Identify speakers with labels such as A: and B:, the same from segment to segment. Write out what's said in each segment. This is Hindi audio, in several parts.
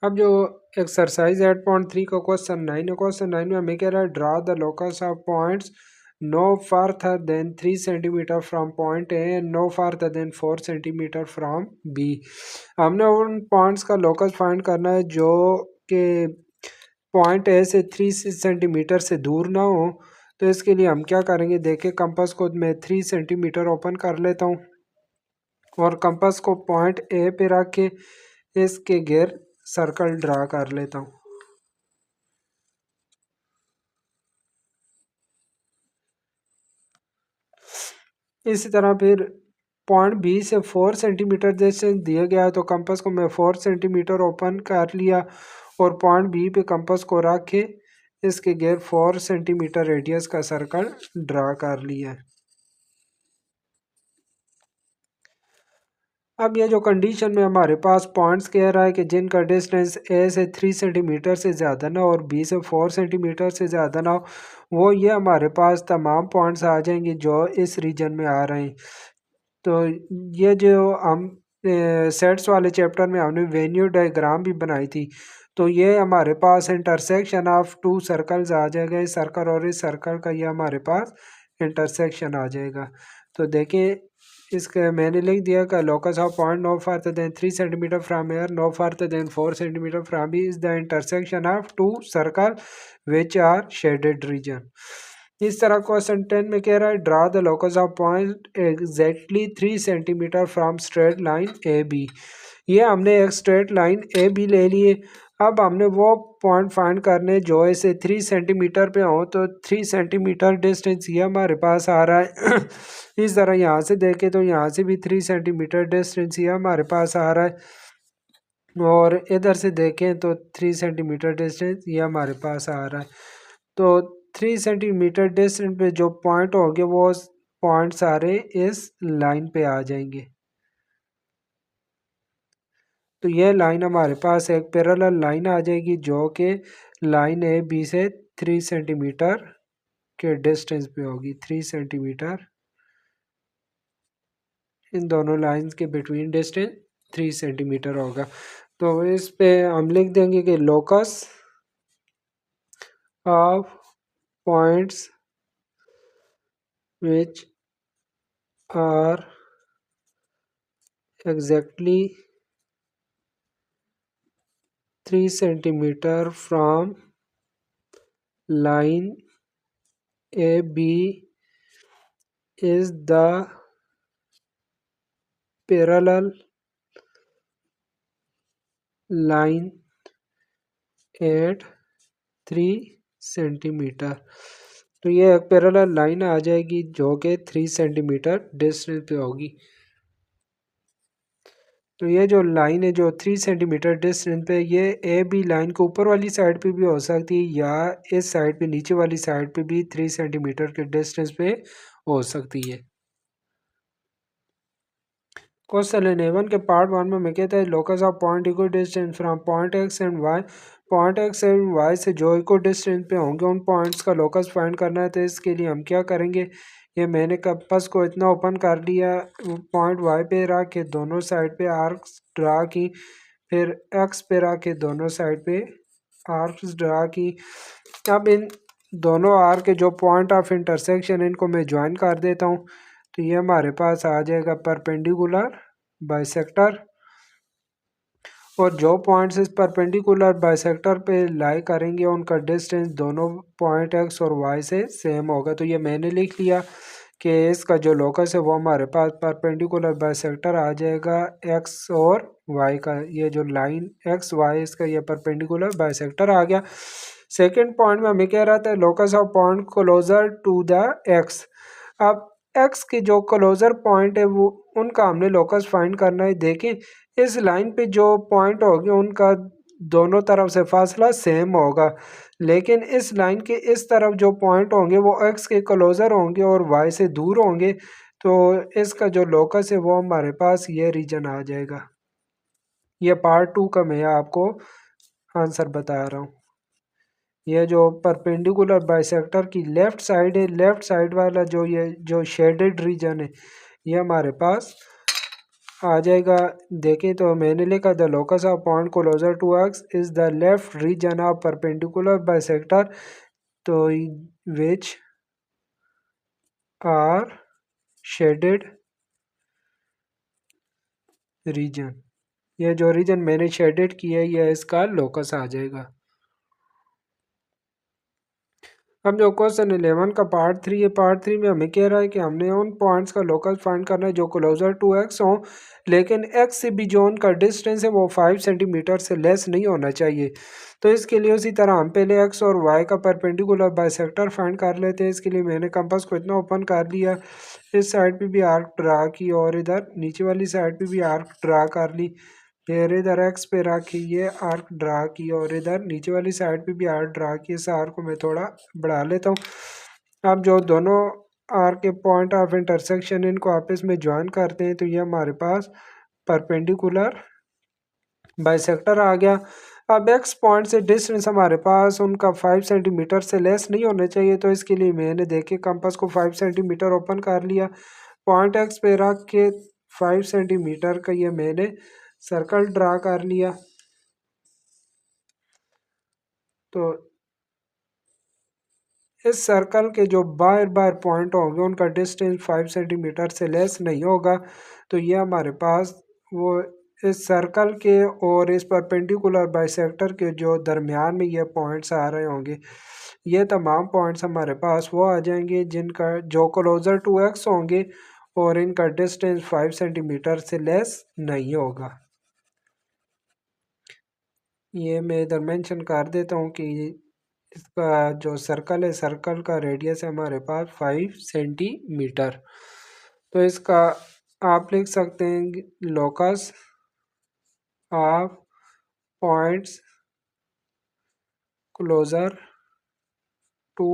A: अब जो एक्सरसाइज 8.3 का क्वेश्चन 9 है, क्वेश्चन 9 में हमें कह रहा है draw the locus of points no farther than 3 centimetre from point A and no farther than 4 centimetre from B. हमने उन पॉइंट्स का लोकस फाइंड करना है जो कि पॉइंट ए से 3 सेंटीमीटर से दूर ना हो। तो इसके लिए हम क्या करेंगे, देखिए कंपास को मैं 3 सेंटीमीटर ओपन कर लेता हूँ और कंपास को पॉइंट ए पे रख के इसके गिर सर्कल ड्रा कर लेता हूँ। इसी तरह फिर पॉइंट बी से 4 सेंटीमीटर डिस्टेंस दिया गया है, तो कंपास को मैं 4 सेंटीमीटर ओपन कर लिया और पॉइंट बी पे कंपास को रख के इसके गिर 4 सेंटीमीटर रेडियस का सर्कल ड्रा कर लिया है। अब ये जो कंडीशन में हमारे पास पॉइंट्स कह रहा है कि जिनका डिस्टेंस ए से 3 सेंटीमीटर से ज़्यादा ना और बी से 4 सेंटीमीटर से ज़्यादा ना हो, वो ये हमारे पास तमाम पॉइंट्स आ जाएंगे जो इस रीजन में आ रहे हैं। तो ये जो हम सेट्स वाले चैप्टर में हमने वेन्यू डायग्राम भी बनाई थी, तो ये हमारे पास इंटरसेक्शन ऑफ टू सर्कल्स आ जाएगा। इस सर्कल और इस सर्कल का ये हमारे पास इंटरसेक्शन आ जाएगा। तो देखिए इसके मैंने लिख दिया कि locus of point no farther than 3 centimetre from A no farther than 4 centimetre from B is the intersection of two circle which are shaded region. इस तरह क्वेश्चन 10 में कह रहा है draw the locus of point exactly 3 centimetre from straight line A B. ये हमने एक स्ट्रेट लाइन ए बी ले लिए। अब हमने वो पॉइंट फाइंड करने जो ऐसे 3 सेंटीमीटर पे हो, तो 3 सेंटीमीटर डिस्टेंस ये हमारे पास आ रहा है। इस तरह यहाँ से देखें तो यहाँ से भी 3 सेंटीमीटर डिस्टेंस ये हमारे पास आ रहा है और इधर से देखें तो 3 सेंटीमीटर डिस्टेंस ये हमारे पास आ रहा है। तो 3 सेंटीमीटर डिस्टेंस पे जो पॉइंट होंगे वो पॉइंट सारे इस लाइन पे आ जाएंगे। तो यह लाइन हमारे पास एक पैरेलल लाइन आ जाएगी जो कि लाइन ए बी से 3 सेंटीमीटर के डिस्टेंस पे होगी। 3 सेंटीमीटर, इन दोनों लाइंस के बिटवीन डिस्टेंस 3 सेंटीमीटर होगा। तो इस पे हम लिख देंगे कि locus of points which are exactly 3 centimetre from line A B is the parallel line at 3 centimetre. तो ये एक पैरेलल लाइन आ जाएगी जो कि 3 सेंटीमीटर डिस्टेंस पे होगी। तो ये जो लाइन है जो 3 सेंटीमीटर डिस्टेंस पे, ये ए बी लाइन को ऊपर वाली साइड पे भी हो सकती है या इस साइड पे नीचे वाली साइड पे भी 3 सेंटीमीटर के डिस्टेंस पे हो सकती है। क्वेश्चन 11 के पार्ट 1 में मैं कहता है locus of point equal distance from point X and Y. Point X and Y से जो इक्वल डिस्टेंस पे होंगे उन पॉइंट्स का लोकस फाइंड करना है। तो इसके लिए हम क्या करेंगे, ये मैंने कंपास को इतना ओपन कर लिया, पॉइंट वाई पे रख के दोनों साइड पे आर्क्स ड्रा की, फिर एक्स पे रख के दोनों साइड पे आर्क्स ड्रा की। अब इन दोनों आर्क के जो पॉइंट ऑफ इंटरसेक्शन इनको मैं ज्वाइन कर देता हूँ। तो ये हमारे पास आ जाएगा परपेंडिकुलर बाइसेक्टर, और जो पॉइंट्स इस परपेंडिकुलर बाइसेक्टर पे लाई करेंगे उनका डिस्टेंस दोनों पॉइंट एक्स और वाई से सेम होगा। तो ये मैंने लिख लिया कि इसका जो लोकस है वो हमारे पास परपेंडिकुलर बाइसेक्टर आ जाएगा एक्स और वाई का। ये जो लाइन एक्स वाई इसका ये परपेंडिकुलर बाइसेक्टर आ गया। सेकेंड पॉइंट में हमें कह रहा था locus of point closer to the X. अब एक्स के जो क्लोजर पॉइंट है वो उनका हमने लोकस फाइंड करना है। देखें इस लाइन पे जो पॉइंट होंगे उनका दोनों तरफ से फासला सेम होगा, लेकिन इस लाइन के इस तरफ जो पॉइंट होंगे वो एक्स के क्लोजर होंगे और वाई से दूर होंगे। तो इसका जो लोकस है वो हमारे पास ये रीजन आ जाएगा। ये पार्ट 2 का मैं आपको आंसर बता रहा हूँ। यह जो परपेंडिकुलर बाइसेक्टर की लेफ्ट साइड है, लेफ्ट साइड वाला जो ये जो शेडेड रीजन है ये हमारे पास आ जाएगा। देखें तो मैंने लिखा the locus of point closer to X is the left region of perpendicular bisector, तो विच आर शेडेड रीजन, ये जो रीजन मैंने शेडेड किया है ये इसका लोकस आ जाएगा। अब जो क्वेश्चन 11 का पार्ट 3 है, पार्ट 3 में हमें कह रहा है कि हमने उन पॉइंट्स का लोकस फाइंड करना है जो क्लोजर टू एक्स हो, लेकिन एक्स से भी जो उनका डिस्टेंस है वो 5 सेंटीमीटर से लेस नहीं होना चाहिए। तो इसके लिए उसी तरह हम पहले एक्स और वाई का परपेंडिकुलर बाइसेक्टर फाइंड कर लेते हैं। इसके लिए मैंने कंपास को इतना ओपन कर लिया, इस साइड पे भी आर्क ड्रा की और इधर नीचे वाली साइड पे भी आर्क ड्रा कर ली, फिर इधर एक्स पे रखी, ये आर्क ड्रा की और इधर नीचे वाली साइड पे भी आर्क ड्रा की। इस आर्क को मैं थोड़ा बढ़ा लेता हूँ। अब जो दोनों आर्क के पॉइंट ऑफ इंटरसेक्शन इनको आपस में ज्वाइन करते हैं, तो ये हमारे पास परपेंडिकुलर बाइसेक्टर आ गया। अब एक्स पॉइंट से डिस्टेंस हमारे पास उनका 5 सेंटीमीटर से लेस नहीं होना चाहिए, तो इसके लिए मैंने देखे कंपास को 5 सेंटीमीटर ओपन कर लिया, पॉइंट एक्स पे रख के 5 सेंटीमीटर का ये मैंने सर्कल ड्रा कर लिया। तो इस सर्कल के जो बार बार पॉइंट होंगे उनका डिस्टेंस 5 सेंटीमीटर से लेस नहीं होगा, तो ये हमारे पास वो इस सर्कल के और इस परपेंडिकुलर बाइसेक्टर के जो दरमियान में ये पॉइंट्स आ रहे होंगे, ये तमाम पॉइंट्स हमारे पास वो आ जाएंगे जिनका जो क्लोजर टू एक्स होंगे और इनका डिस्टेंस 5 सेंटीमीटर से लेस नहीं होगा। ये मैं इधर मेंशन कर देता हूँ कि इसका जो सर्कल है, सर्कल का रेडियस है हमारे पास 5 सेंटीमीटर। तो इसका आप लिख सकते हैं locus of points closer to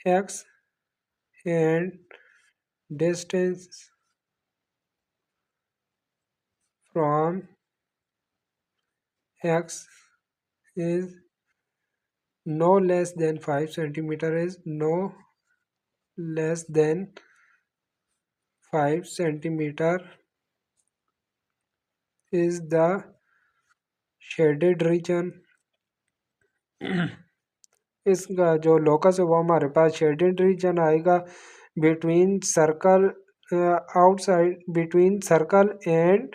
A: X and distance from X is no less than 5 centimeter, is no less than 5 centimeter is the shaded region। इसका जो लोकस है वो हमारे पास शेडेड रीजन आएगा between circle, outside between circle and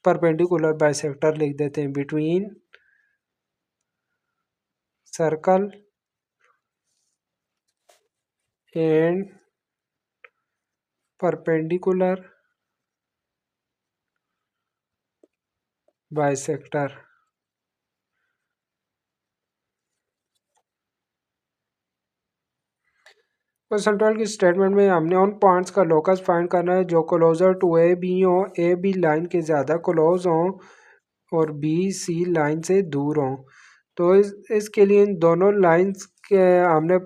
A: perpendicular bisector लिख देते हैं, between circle and perpendicular bisector. Question 12 की स्टेटमेंट में हमने उन पॉइंट्स का लोकस फाइंड करना है जो क्लोजर टू ए बी हो, ए बी लाइन के ज़्यादा क्लोज हों और बी सी लाइन से दूर हों। तो इसके लिए इन दोनों लाइंस के हमने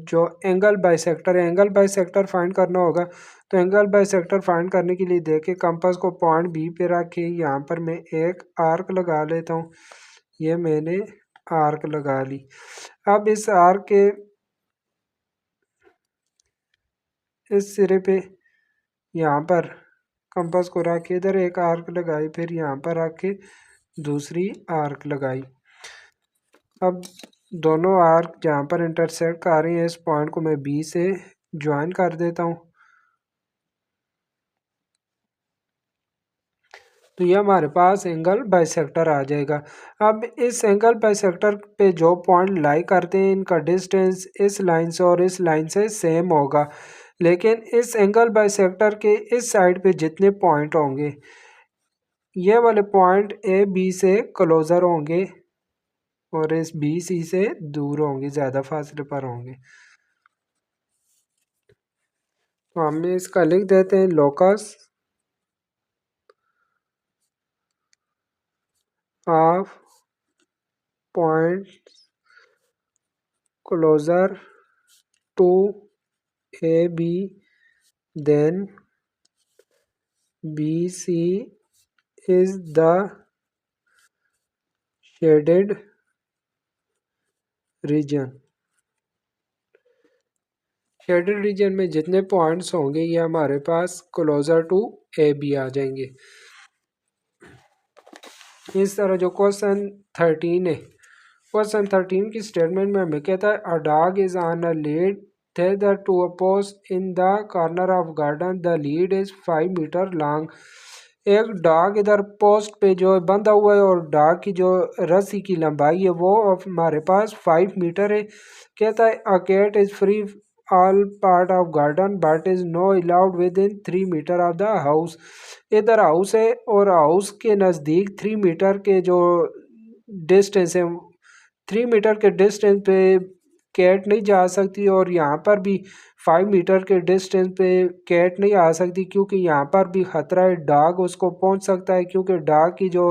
A: जो एंगल बाइसेक्टर है, एंगल बाइसेक्टर फाइंड करना होगा। तो एंगल बाइसेक्टर फाइंड करने के लिए देखे कंपास को पॉइंट बी पे रखे, यहाँ पर मैं एक आर्क लगा लेता हूँ, ये मैंने आर्क लगा ली। अब इस आर्क के इस सिरे पे यहाँ पर कंपास को रख के इधर एक आर्क लगाई, फिर यहाँ पर रख के दूसरी आर्क लगाई। अब दोनों आर्क जहाँ पर इंटरसेक्ट कर रही हैं, इस पॉइंट को मैं बी से ज्वाइन कर देता हूँ। तो ये हमारे पास एंगल बाइसेक्टर आ जाएगा। अब इस एंगल बाइसेक्टर पे जो पॉइंट लाई करते हैं इनका डिस्टेंस इस लाइन से और इस लाइन से सेम होगा, लेकिन इस एंगल बाइसेक्टर के इस साइड पे जितने पॉइंट होंगे ये वाले पॉइंट ए बी से क्लोजर होंगे और इस बी सी से दूर होंगे, ज़्यादा फासले पर होंगे। तो हम इसका लिख देते हैं locus of point closer to A B then B C is the shaded region। Shaded region में जितने पॉइंट्स होंगे ये हमारे पास क्लोजर टू ए बी आ जाएंगे। इस तरह जो क्वेश्चन 13 है, क्वेश्चन 13 की स्टेटमेंट में हमें कहता है a dog is on a lead tether to a post in the corner of garden, the lead is 5 metre long. एक डॉग इधर पोस्ट पे जो बंधा हुआ है और डॉग की जो रस्सी की लंबाई है वो हमारे पास 5 मीटर है। कहता है a cat is free all part of garden but is no allowed within 3 metre of the house. इधर हाउस है और हाउस के नज़दीक 3 मीटर के जो डिस्टेंस है, 3 मीटर के डिस्टेंस पे कैट नहीं जा सकती और यहाँ पर भी 5 मीटर के डिस्टेंस पे कैट नहीं आ सकती क्योंकि यहाँ पर भी खतरा है, डॉग उसको पहुँच सकता है क्योंकि डॉग की जो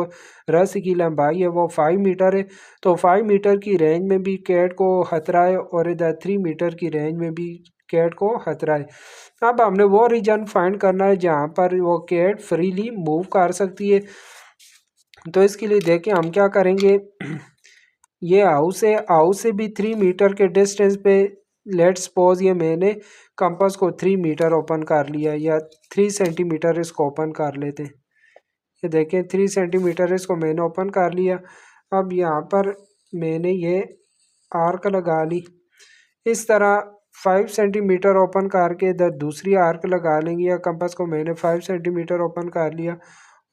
A: रस्सी की लंबाई है वो 5 मीटर है। तो 5 मीटर की रेंज में भी कैट को खतरा है और इधर 3 मीटर की रेंज में भी कैट को खतरा है। अब हमने वो रीजन फाइंड करना है जहाँ पर वो कैट फ्रीली मूव कर सकती है। तो इसके लिए देखिए हम क्या करेंगे, ये हाउस है, हाउस से भी 3 मीटर के डिस्टेंस पे लेट्स सपोज ये मैंने कंपास को 3 मीटर ओपन कर लिया या 3 सेंटीमीटर इसको ओपन कर लेते हैं। ये देखें 3 सेंटीमीटर इसको मैंने ओपन कर लिया। अब यहाँ पर मैंने ये आर्क लगा ली। इस तरह 5 सेंटीमीटर ओपन करके इधर दूसरी आर्क लगा लेंगे या कंपास को मैंने 5 सेंटीमीटर ओपन कर लिया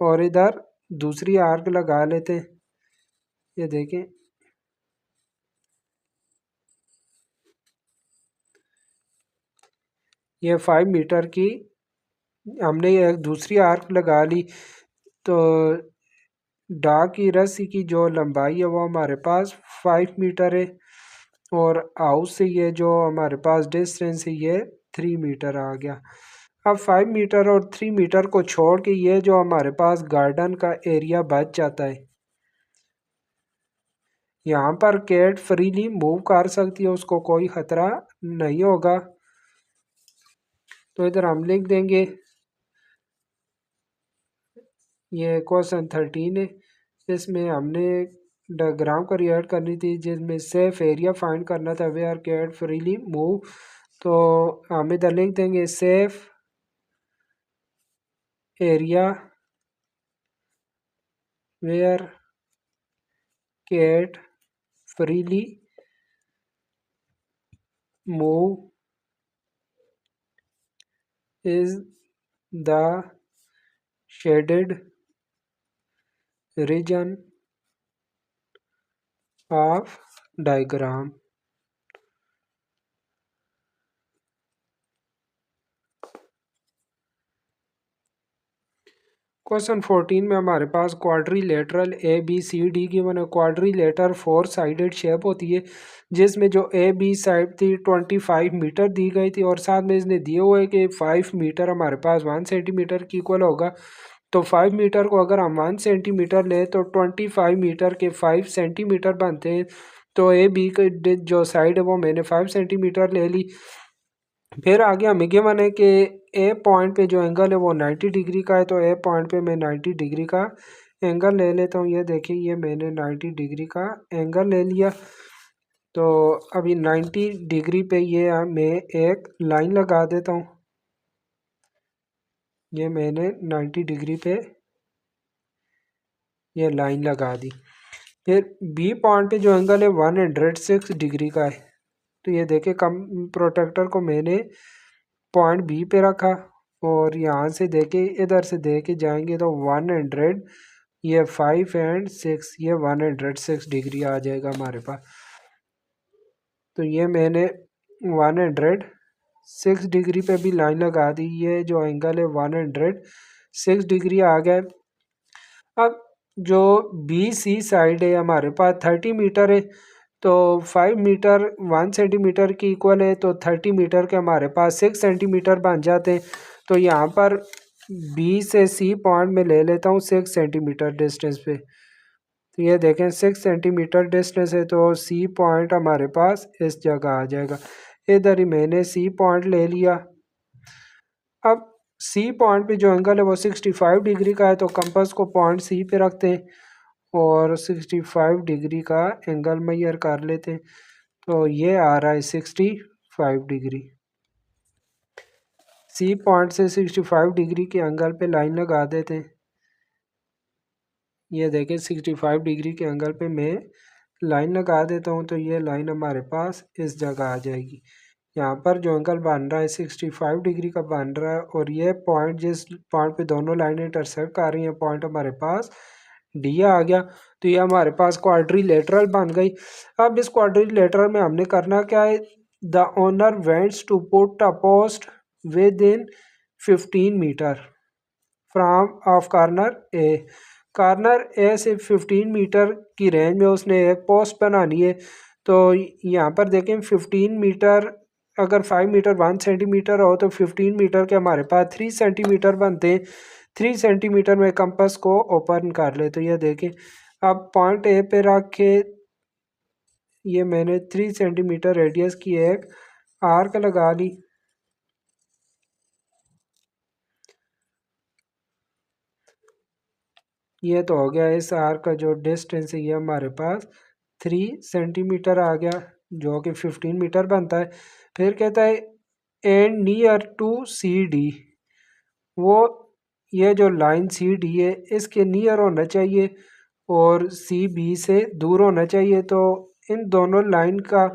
A: और इधर दूसरी आर्क लगा लेते हैं। ये देखें ये 5 मीटर की हमने एक दूसरी आर्क लगा ली। तो डॉग की रस्सी की जो लंबाई है वो हमारे पास 5 मीटर है और हाउस से ये जो हमारे पास डिस्टेंस है ये 3 मीटर आ गया। अब 5 मीटर और 3 मीटर को छोड़ के ये जो हमारे पास गार्डन का एरिया बच जाता है, यहाँ पर कैट फ्रीली मूव कर सकती है, उसको कोई ख़तरा नहीं होगा। तो इधर हम लिख देंगे ये क्वेश्चन 13 है, इसमें हमने डायग्राम क्रिएट करनी थी जिसमें सेफ एरिया फाइंड करना था वेयर कैट फ्रीली मूव। तो हम इधर लिख देंगे safe area where cat freely move is the shaded region of diagram. Question 14 में हमारे पास quadrilateral A B C D की बने क्वाड्रिलेटर 4 साइडेड शेप होती है जिसमें जो ए बी साइड थी 25 मीटर दी गई थी और साथ में इसने दिए हुए कि 5 मीटर हमारे पास 1 सेंटीमीटर की इक्वल होगा। तो 5 मीटर को अगर हम 1 सेंटीमीटर लें तो 25 मीटर के 5 सेंटीमीटर बनते हैं। तो ए बी की जो साइड है वो मैंने 5 सेंटीमीटर ले ली। फिर आगे हमें गिवन है कि ए पॉइंट पे जो एंगल है वो 90 डिग्री का है। तो ए पॉइंट पे मैं 90 डिग्री का एंगल ले लेता हूँ। ये देखिए ये मैंने 90 डिग्री का एंगल ले लिया। तो अभी 90 डिग्री पे ये मैं एक लाइन लगा देता हूँ। ये मैंने 90 डिग्री पे ये लाइन लगा दी। फिर बी पॉइंट पे जो एंगल है 106 डिग्री का है। तो ये देखिए कम प्रोटेक्टर को मैंने पॉइंट बी पे रखा और यहाँ से देखे इधर से देखे जाएंगे तो 100 ये 5 एंड 6 ये 106 डिग्री आ जाएगा हमारे पास। तो ये मैंने 106 डिग्री पे भी लाइन लगा दी। ये जो एंगल है 106 डिग्री आ गया। अब जो बी सी साइड है हमारे पास 30 मीटर है। तो 5 मीटर 1 सेंटीमीटर की इक्वल है तो 30 मीटर के हमारे पास 6 सेंटीमीटर बन जाते हैं। तो यहाँ पर बी से सी पॉइंट में ले लेता हूँ 6 सेंटीमीटर डिस्टेंस पे। तो ये देखें 6 सेंटीमीटर डिस्टेंस है तो सी पॉइंट हमारे पास इस जगह आ जाएगा। इधर ही मैंने सी पॉइंट ले लिया। अब सी पॉइंट पे जो एंगल है वो 65 डिग्री का है तो कंपास को पॉइंट सी पे रखते हैं और 65 डिग्री का एंगल मेजर कर लेते हैं। तो ये आ रहा है 65 डिग्री। सी पॉइंट से 65 डिग्री के एंगल पे लाइन लगा देते हैं। ये देखें 65 डिग्री के एंगल पे मैं लाइन लगा देता हूँ, तो ये लाइन हमारे पास इस जगह आ जाएगी। यहाँ पर जो एंगल बन रहा है 65 डिग्री का बन रहा है, और ये पॉइंट जिस पॉइंट पे दोनों लाइनें इंटरसेक्ट कर रही हैं, पॉइंट हमारे पास डी आ गया। तो ये हमारे पास क्वाड्रिलेटरल बन गई। अब इस क्वाड्रिलेटरल में हमने करना क्या है, the owner wants to put a post within 15 metre from of corner A से 15 मीटर की रेंज में उसने एक पोस्ट बनानी है। तो यहाँ पर देखें 15 मीटर, अगर 5 मीटर 1 सेंटीमीटर हो तो 15 मीटर के हमारे पास 3 सेंटीमीटर बनते हैं। 3 सेंटीमीटर में कंपास को ओपन कर ले। तो ये देखें, अब पॉइंट ए पे रख के ये मैंने 3 सेंटीमीटर रेडियस की एक आर्क लगा ली। ये तो हो गया इस आर्क का जो डिस्टेंस है, ये हमारे पास 3 सेंटीमीटर आ गया, जो कि 15 मीटर बनता है। फिर कहता है and near to C D, वो ये जो लाइन सी डी है इसके नियर होना चाहिए और सी बी से दूर होना चाहिए। तो इन दोनों लाइन का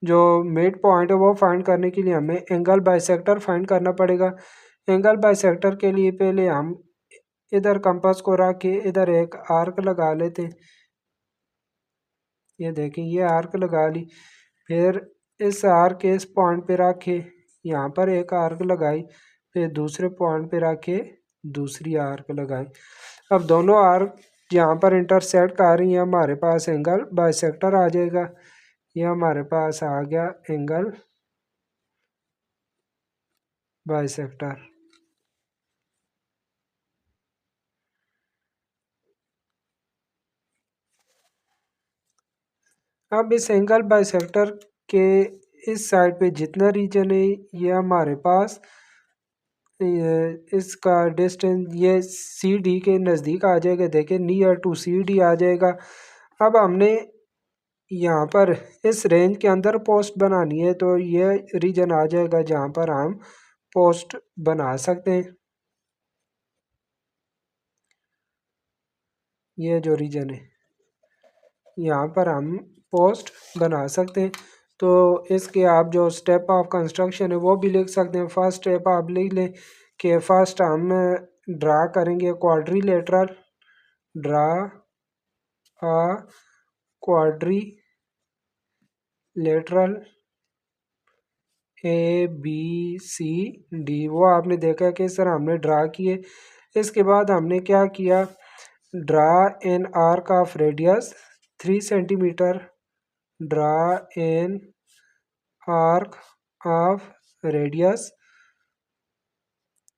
A: जो मिड पॉइंट है वो फाइंड करने के लिए हमें एंगल बाइसेक्टर फाइंड करना पड़ेगा। एंगल बाइसेक्टर के लिए पहले हम इधर कंपास को रख के इधर एक आर्क लगा लेते हैं। ये देखें, ये आर्क लगा ली। फिर इस आर्क के इस पॉइंट पे रख के यहाँ पर एक आर्क लगाई, फिर दूसरे पॉइंट पे रख के दूसरी आर्क लगाई। अब दोनों आर्क यहाँ पर इंटरसेक्ट कर रही हैं, हमारे पास एंगल बाइसेक्टर आ जाएगा। ये हमारे पास आ गया एंगल बाइसेक्टर। अब इस एंगल बाइसेक्टर के इस साइड पे जितना रीजन है ये हमारे पास इसका डिस्टेंस ये सी डी के नज़दीक आ जाएगा। देखें नियर टू सी डी आ जाएगा। अब हमने यहाँ पर इस रेंज के अंदर पोस्ट बनानी है, तो ये रीजन आ जाएगा जहाँ पर हम पोस्ट बना सकते हैं। ये जो रीजन है यहाँ पर हम पोस्ट बना सकते हैं। तो इसके आप जो स्टेप ऑफ कंस्ट्रक्शन है वो भी लिख सकते हैं। फर्स्ट स्टेप आप लिख लें कि फर्स्ट हम ड्रा करेंगे quadrilateral, draw a quadrilateral A B C D, वो आपने देखा कि इस तरह हमने ड्रा किए। इसके बाद हमने क्या किया, draw an arc of radius 3 centimetre, draw an arc of radius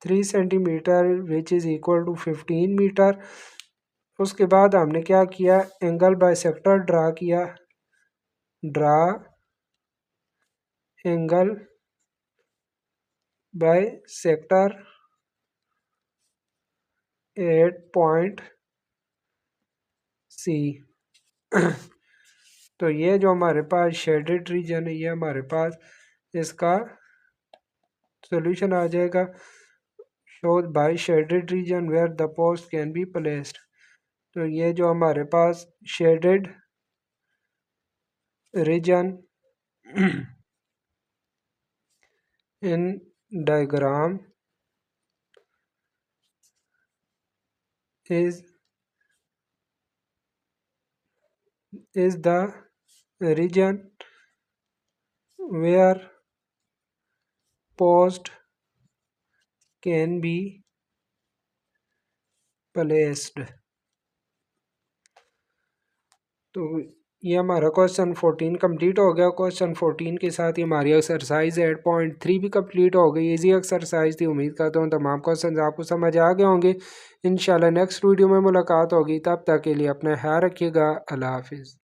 A: 3 centimetre which is equal to 15 metre. उसके बाद हमने क्या किया, एंगल बाइसेक्टर ड्रा किया, draw angle bisector at point C. तो ये जो हमारे पास शेडेड रीजन है ये हमारे पास इसका सॉल्यूशन आ जाएगा। Show by shaded region where the post can be placed. तो ये जो हमारे पास shaded region in diagram is the region where post can be placed। तो ये हमारा क्वेश्चन 14 कंप्लीट हो गया। क्वेश्चन 14 के साथ ही हमारी एक्सरसाइज 8.3 भी कंप्लीट हो गई। इजी एक्सरसाइज थी, उम्मीद करता हूँ तमाम क्वेश्चन आपको समझ आ गए होंगे। इंशाल्लाह नेक्स्ट वीडियो में मुलाकात होगी, तब तक के लिए अपना ख्याल रखिएगा। अल्लाह हाफिज़।